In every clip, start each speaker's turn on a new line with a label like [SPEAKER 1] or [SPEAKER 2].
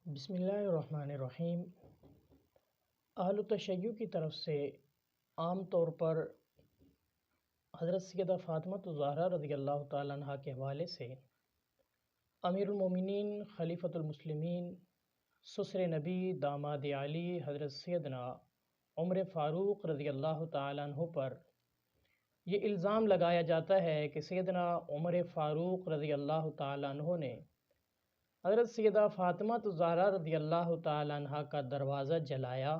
[SPEAKER 1] بسم اللہ الرحمن الرحیم۔ اہل تشیع کی طرف سے عام طور پر حضرت سیدہ فاطمہ الزہرا رضی اللہ تعالیٰ عنہ کے حوالے سے امیر المومنین خلیفۃ المسلمین سسر نبی داماد علی حضرت سیدنا عمر فاروق رضی اللہ تعالیٰ عنہ پر یہ الزام لگایا جاتا ہے کہ سیدنا عمر فاروق رضی اللہ تعالیٰ عنہ نے حضرت سیدہ فاطمہ الزہرا رضی اللہ تعالیٰ عنہ کا دروازہ جلایا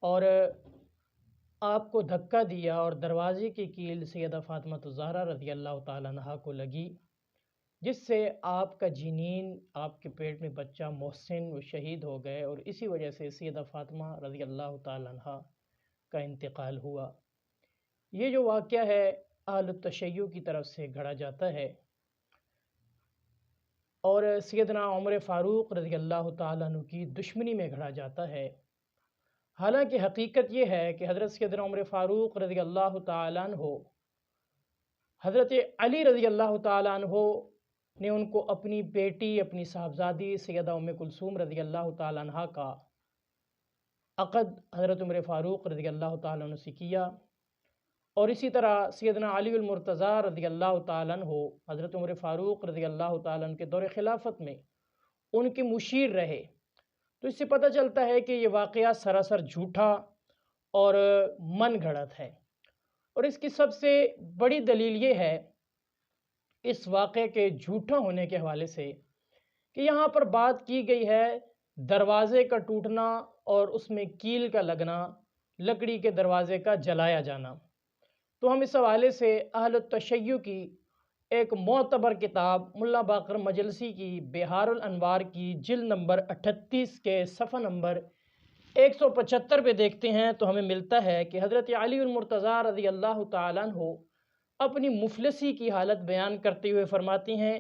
[SPEAKER 1] اور آپ کو دھکا دیا اور دروازے کی کیل سیدہ فاطمہ الزہرا رضی اللہ تعالیٰ عنہ کو لگی، جس سے آپ کا جنین، آپ کے پیٹ میں بچہ محسن وہ شہید ہو گئے، اور اسی وجہ سے سیدہ فاطمہ رضی اللہ تعالیٰ عنہ کا انتقال ہوا۔ یہ جو واقعہ ہے اہل التشیع کی طرف سے گھڑا جاتا ہے اور سیدنا عمر فاروق رضی اللہ تعالیٰ عنہ کی دشمنی میں گھڑا جاتا ہے۔ حالانکہ حقیقت یہ ہے کہ حضرت سیدنا عمر فاروق رضی اللہ تعالیٰ عنہ حضرت علی رضی اللہ تعالیٰ عنہ نے ان کو اپنی بیٹی، اپنی صاحبزادی سیدہ ام کلثوم رضی اللہ تعالیٰ عنہ کا عقد حضرت عمر فاروق رضی اللہ تعالیٰ عنہ سے کیا، اور اسی طرح سیدنا علی المرتضیٰ رضی اللہ تعالیٰ عنہ حضرت عمر فاروق رضی اللہ تعالیٰ عنہ کے دور خلافت میں ان کے مشیر رہے۔ تو اس سے پتہ چلتا ہے کہ یہ واقعہ سراسر جھوٹا اور من گھڑت ہے، اور اس کی سب سے بڑی دلیل یہ ہے اس واقعے کے جھوٹا ہونے کے حوالے سے کہ یہاں پر بات کی گئی ہے دروازے کا ٹوٹنا اور اس میں کیل کا لگنا، لکڑی کے دروازے کا جلایا جانا۔ تو ہم اس حوالے سے اہل التشیع کی ایک معتبر کتاب ملا باقر مجلسی کی بہار الانوار کی جلد نمبر 38 کے صفحہ نمبر 175 پہ دیکھتے ہیں تو ہمیں ملتا ہے کہ حضرت علی المرتضیٰ رضی اللہ تعالیٰ عنہ اپنی مفلسی کی حالت بیان کرتے ہوئے فرماتے ہیں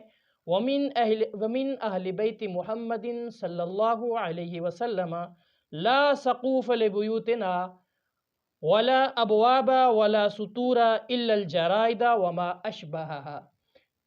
[SPEAKER 1] وَمِنْ أَهْلِ بَيْتِ مُحَمَّدٍ صلی اللہ علیہ وسلم لا سقوف لبیوتنا ولا ابواب ولا سطور الا الجرائد وما اشبہها،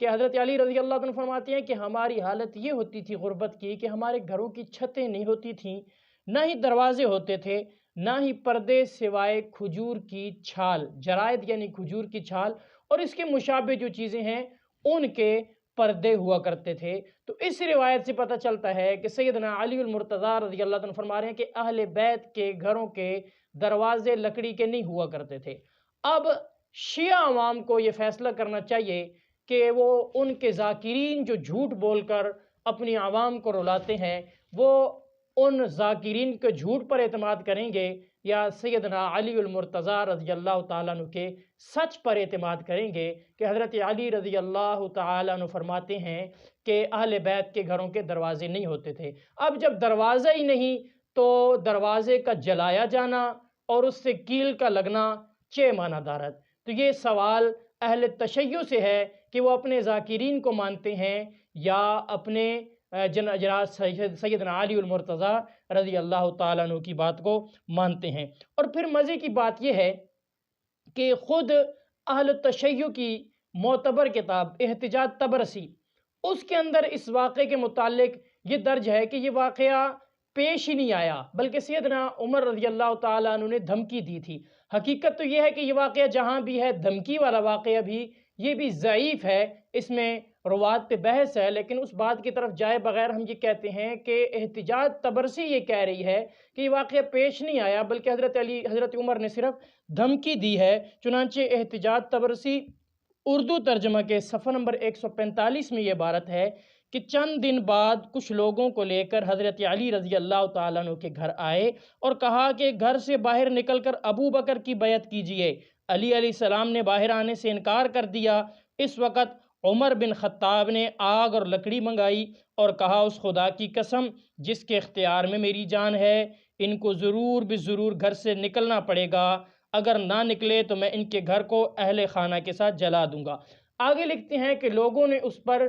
[SPEAKER 1] کہ حضرت علی رضی اللہ عنہ فرماتے ہیں کہ ہماری حالت یہ ہوتی تھی غربت کی کہ ہمارے گھروں کی چھتیں نہیں ہوتی تھیں، نہ ہی دروازے ہوتے تھے، نہ ہی پردے سوائے کھجور کی چھال، جرائد یعنی کھجور کی چھال اور اس کے مشابہ جو چیزیں ہیں ان کے پردے ہوا کرتے تھے۔ تو اس روایت سے پتہ چلتا ہے کہ سیدنا علی المرتضیٰ رضی اللہ عنہ فرما رہے ہیں کہ اہل بیت کے گھروں کے دروازے لکڑی کے نہیں ہوا کرتے تھے۔ اب شیعہ عوام کو یہ فیصلہ کرنا چاہیے کہ وہ ان کے ذاکرین جو جھوٹ بول کر اپنی عوام کو رلاتے ہیں، وہ ان ذاکرین کے جھوٹ پر اعتماد کریں گے یا سیدنا علی المرتضیٰ رضی اللہ تعالیٰ عنہ کے سچ پر اعتماد کریں گے کہ حضرت علی رضی اللہ تعالیٰ عنہ فرماتے ہیں کہ اہل بیت کے گھروں کے دروازے نہیں ہوتے تھے۔ اب جب دروازہ ہی نہیں تو دروازے کا جلایا جانا اور اس سے کیل کا لگنا چہ معنی دارت۔ تو یہ سوال اہل تشیع سے ہے کہ وہ اپنے ذاکرین کو مانتے ہیں یا اپنے جناب سیدنا علی المرتضیٰ رضی اللہ تعالیٰ عنہ کی بات کو مانتے ہیں۔ اور پھر مزے کی بات یہ ہے کہ خود اہل تشیع کی معتبر کتاب احتجاج طبرسی، اس کے اندر اس واقعے کے متعلق یہ درج ہے کہ یہ واقعہ پیش ہی نہیں آیا، بلکہ سیدنا عمر رضی اللہ تعالیٰ عنہ نے دھمکی دی تھی۔ حقیقت تو یہ ہے کہ یہ واقعہ جہاں بھی ہے، دھمکی والا واقعہ بھی، یہ بھی ضعیف ہے، اس میں روات پہ بحث ہے، لیکن اس بات کی طرف جائے بغیر ہم یہ کہتے ہیں کہ احتجاج طبرسی یہ کہہ رہی ہے کہ یہ واقعہ پیش نہیں آیا بلکہ حضرت عمر نے صرف دھمکی دی ہے۔ چنانچہ احتجاج طبرسی اردو ترجمہ کے صفحہ نمبر 145 میں یہ عبارت ہے کہ چند دن بعد کچھ لوگوں کو لے کر حضرت علی رضی اللہ تعالیٰ عنہ کے گھر آئے اور کہا کہ گھر سے باہر نکل کر ابو بکر کی بیعت کیجئے۔ علی علیہ السلام نے باہر آنے سے انکار کر دیا۔ اس وقت عمر بن خطاب نے آگ اور لکڑی منگائی اور کہا اس خدا کی قسم جس کے اختیار میں میری جان ہے، ان کو ضرور بضرور گھر سے نکلنا پڑے گا، اگر نہ نکلے تو میں ان کے گھر کو اہل خانہ کے ساتھ جلا دوں گا۔ آگے لکھتے ہیں کہ لوگوں نے اس پر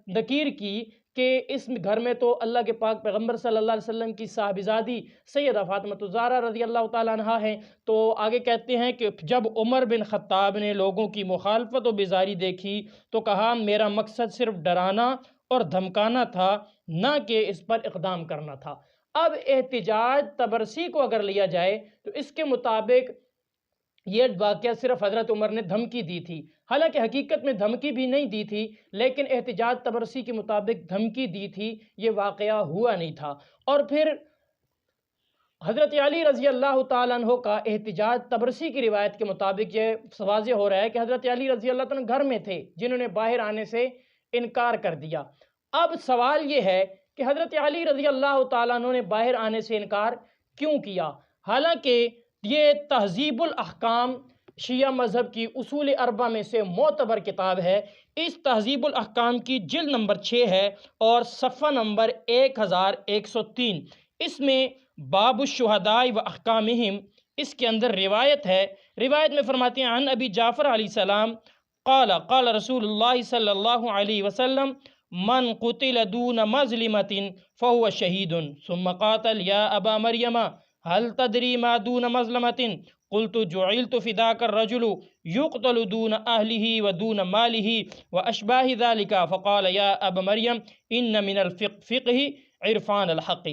[SPEAKER 1] نکیر کی کہ اس گھر میں تو اللہ کے پاک پیغمبر صلی اللہ علیہ وسلم کی صاحبزادی سیدہ فاطمہ الزہرا رضی اللہ تعالیٰ عنہ ہیں۔ تو آگے کہتے ہیں کہ جب عمر بن خطاب نے لوگوں کی مخالفت و بیزاری دیکھی تو کہا میرا مقصد صرف ڈرانا اور دھمکانا تھا، نہ کہ اس پر اقدام کرنا تھا۔ اب احتجاج تبرسی کو اگر لیا جائے تو اس کے مطابق یہ واقعہ صرف حضرت عمر نے دھمکی دی تھی، حالانکہ حقیقت میں دھمکی بھی نہیں دی تھی، لیکن احتجاج تبرسی کے مطابق دھمکی دی تھی، یہ واقعہ ہوا نہیں تھا۔ اور پھر حضرت علی رضی اللہ تعالیٰ عنہ کا احتجاج تبرسی کی روایت کے مطابق یہ واضح ہو رہا ہے کہ حضرت علی رضی اللہ تعالیٰ عنہ گھر میں تھے، جنہوں نے باہر آنے سے انکار کر دیا۔ اب سوال یہ ہے کہ حضرت علی رضی اللہ تعالیٰ عنہ نے باہر آنے سے انکار کیوں کیا؟ حالانکہ یہ تہذیب الاحکام شیعہ مذہب کی اصول اربع میں سے معتبر کتاب ہے۔ اس تہذیب الاحکام کی جلد نمبر 6 ہے اور صفحہ نمبر 1103۔ اس میں باب الشہداء و احکامہم، اس کے اندر روایت ہے، روایت میں فرماتے ہیں عن ابی جعفر علیہ السلام قال قال رسول اللہ صلی اللہ علیہ وسلم من قتل دون مظلمۃ فهو شہید ثم قاتل یا ابا مریم هل تدری ما دون مظلمۃ قلت جعلت فداك الرجل يقتل دون اہلہ ودون مالہ واشباہ ذلك فقال یا ابا مریم ان من الفقہ عرفان الحق۔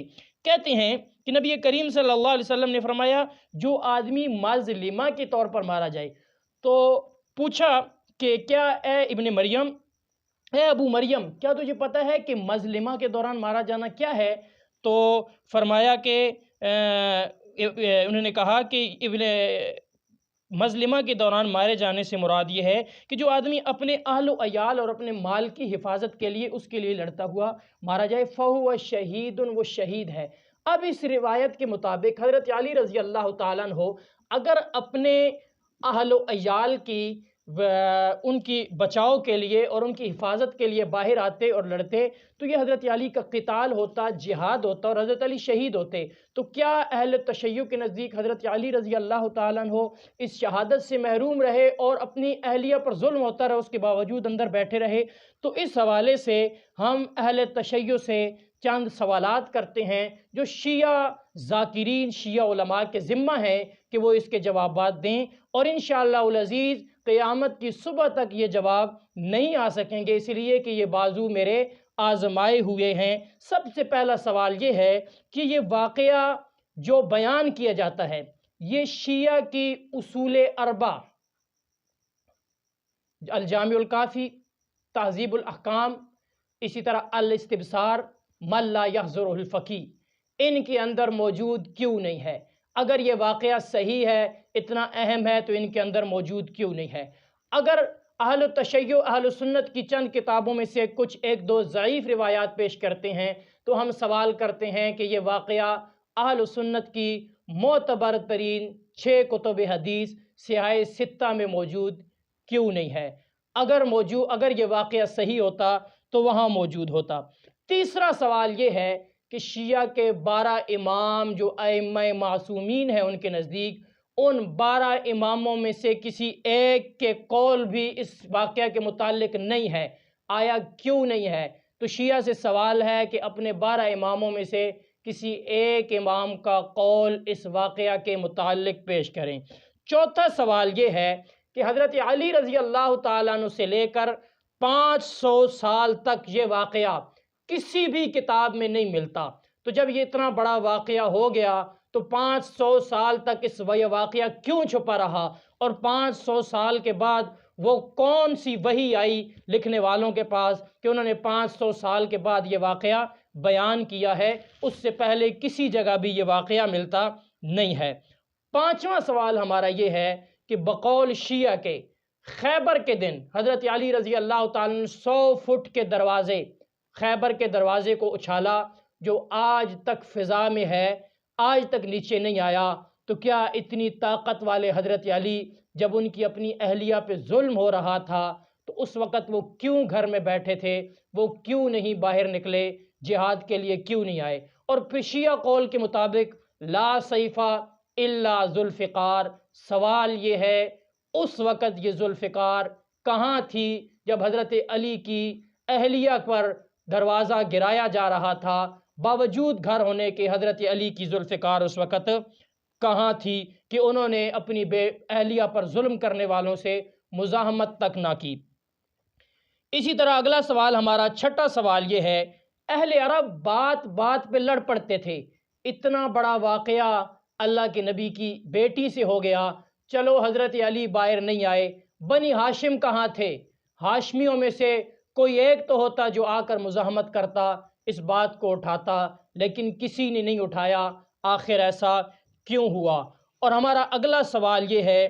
[SPEAKER 1] کہتے ہیں کہ نبی کریم صلی اللہ علیہ وسلم نے فرمایا جو آدمی مظلمہ کے طور پر مارا جائے، تو پوچھا کہ کیا اے ابن مریم، اے ابو مریم، کیا تجھے پتہ ہے کہ مظلمہ کے دوران مارا جانا کیا ہے؟ تو فرمایا کہ انہوں نے کہا کہ ابن مظلمہ کے دوران مارے جانے سے مراد یہ ہے کہ جو آدمی اپنے اہل و عیال اور اپنے مال کی حفاظت کے لیے اس کے لیے لڑتا ہوا مارا جائے، فہو شہید، وہ شہید ہے۔ اب اس روایت کے مطابق حضرت علی رضی اللہ تعالیٰ عنہ اگر اپنے اہل و عیال کی ان کی بچاؤ کے لیے اور ان کی حفاظت کے لیے باہر آتے اور لڑتے تو یہ حضرت علی کا قتال ہوتا، جہاد ہوتا اور حضرت علی شہید ہوتے۔ تو کیا اہل تشیع کے نزدیک حضرت علی رضی اللہ تعالیٰ عنہ اس شہادت سے محروم رہے اور اپنی اہلیہ پر ظلم ہوتا رہا، اس کے باوجود اندر بیٹھے رہے؟ تو اس حوالے سے ہم اہل تشیع سے چند سوالات کرتے ہیں جو شیعہ ذاکرین، شیعہ علماء کے ذمہ ہے کہ وہ اس کے جوابات دیں، اور انشاءاللہ العزیز قیامت کی صبح تک یہ جواب نہیں آ سکیں گے، اس لیے کہ یہ بازو میرے آزمائے ہوئے ہیں۔ سب سے پہلا سوال یہ ہے کہ یہ واقعہ جو بیان کیا جاتا ہے یہ شیعہ کی اصول اربع، الجامع الکافی، تہذیب الاحکام، اسی طرح الاستبصار، من لا يحضره الفقی، ان کے اندر موجود کیوں نہیں ہے؟ اگر یہ واقعہ صحیح ہے، اتنا اہم ہے، تو ان کے اندر موجود کیوں نہیں ہے؟ اگر اہل تشیع، اہل سنت کی چند کتابوں میں سے کچھ ایک دو ضعیف روایات پیش کرتے ہیں تو ہم سوال کرتے ہیں کہ یہ واقعہ اہل سنت کی معتبر ترین 6 کتب حدیث صحاح ستہ میں موجود کیوں نہیں ہے؟ اگر یہ واقعہ صحیح ہوتا تو وہاں موجود ہوتا۔ تیسرا سوال یہ ہے کہ شیعہ کے 12 امام جو ائمہ معصومین ہیں ان کے نزدیک، ان 12 اماموں میں سے کسی ایک کے قول بھی اس واقعہ کے متعلق نہیں ہے۔ آیا کیوں نہیں ہے؟ تو شیعہ سے سوال ہے کہ اپنے 12 اماموں میں سے کسی ایک امام کا قول اس واقعہ کے متعلق پیش کریں۔ چوتھا سوال یہ ہے کہ حضرت علی رضی اللہ تعالیٰ عنہ سے لے کر 500 سال تک یہ واقعہ کسی بھی کتاب میں نہیں ملتا، تو جب یہ اتنا بڑا واقعہ ہو گیا تو 500 سال تک اس واقعہ کیوں چھپا رہا، اور 500 سال کے بعد وہ کون سی وحی آئی لکھنے والوں کے پاس کہ انہوں نے 500 سال کے بعد یہ واقعہ بیان کیا ہے؟ اس سے پہلے کسی جگہ بھی یہ واقعہ ملتا نہیں ہے۔ پانچواں سوال ہمارا یہ ہے کہ بقول شیعہ کے خیبر کے دن حضرت علی رضی اللہ تعالیٰ نے 100 فٹ کے دروازے، خیبر کے دروازے کو اچھالا جو آج تک فضا میں ہے، آج تک نیچے نہیں آیا، تو کیا اتنی طاقت والے حضرت علی جب ان کی اپنی اہلیہ پہ ظلم ہو رہا تھا تو اس وقت وہ کیوں گھر میں بیٹھے تھے؟ وہ کیوں نہیں باہر نکلے؟ جہاد کے لیے کیوں نہیں آئے؟ اور پھر شیعہ قول کے مطابق لا سیفہ الا ذوالفقار، سوال یہ ہے اس وقت یہ ذوالفقار کہاں تھی جب حضرت علی کی اہلیہ پر دروازہ گرایا جا رہا تھا؟ باوجود گھر ہونے کے حضرت علی کی ذوالفقار اس وقت کہاں تھی کہ انہوں نے اپنی بے اہلیہ پر ظلم کرنے والوں سے مزاحمت تک نہ کی؟ اسی طرح اگلا سوال ہمارا چھٹا سوال یہ ہے، اہل عرب بات بات پہ لڑ پڑتے تھے، اتنا بڑا واقعہ اللہ کے نبی کی بیٹی سے ہو گیا، چلو حضرت علی باہر نہیں آئے، بنی ہاشم کہاں تھے؟ ہاشمیوں میں سے کوئی ایک تو ہوتا جو آ کر مزاحمت کرتا، اس بات کو اٹھاتا، لیکن کسی نے نہیں اٹھایا۔ آخر ایسا کیوں ہوا؟ اور ہمارا اگلا سوال یہ ہے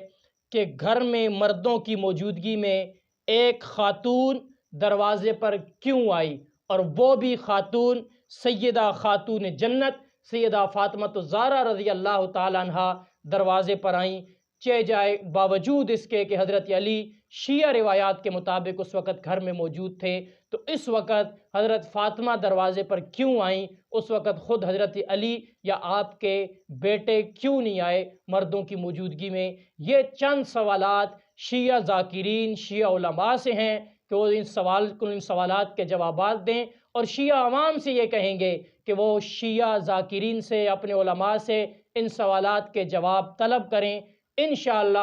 [SPEAKER 1] کہ گھر میں مردوں کی موجودگی میں ایک خاتون دروازے پر کیوں آئی، اور وہ بھی خاتون سیدہ خاتون جنت سیدہ فاطمہ الزہرا رضی اللہ تعالیٰ عنہ دروازے پر آئیں، چہ جائے باوجود اس کے کہ حضرت علی شیعہ روایات کے مطابق اس وقت گھر میں موجود تھے، تو اس وقت حضرت فاطمہ دروازے پر کیوں آئیں؟ اس وقت خود حضرت علی یا آپ کے بیٹے کیوں نہیں آئے مردوں کی موجودگی میں؟ یہ چند سوالات شیعہ ذاکرین، شیعہ علماء سے ہیں کہ وہ ان سوالات کے جوابات دیں، اور شیعہ عوام سے یہ کہیں گے کہ وہ شیعہ ذاکرین سے، اپنے علماء سے ان سوالات کے جواب طلب کریں۔ انشاءاللہ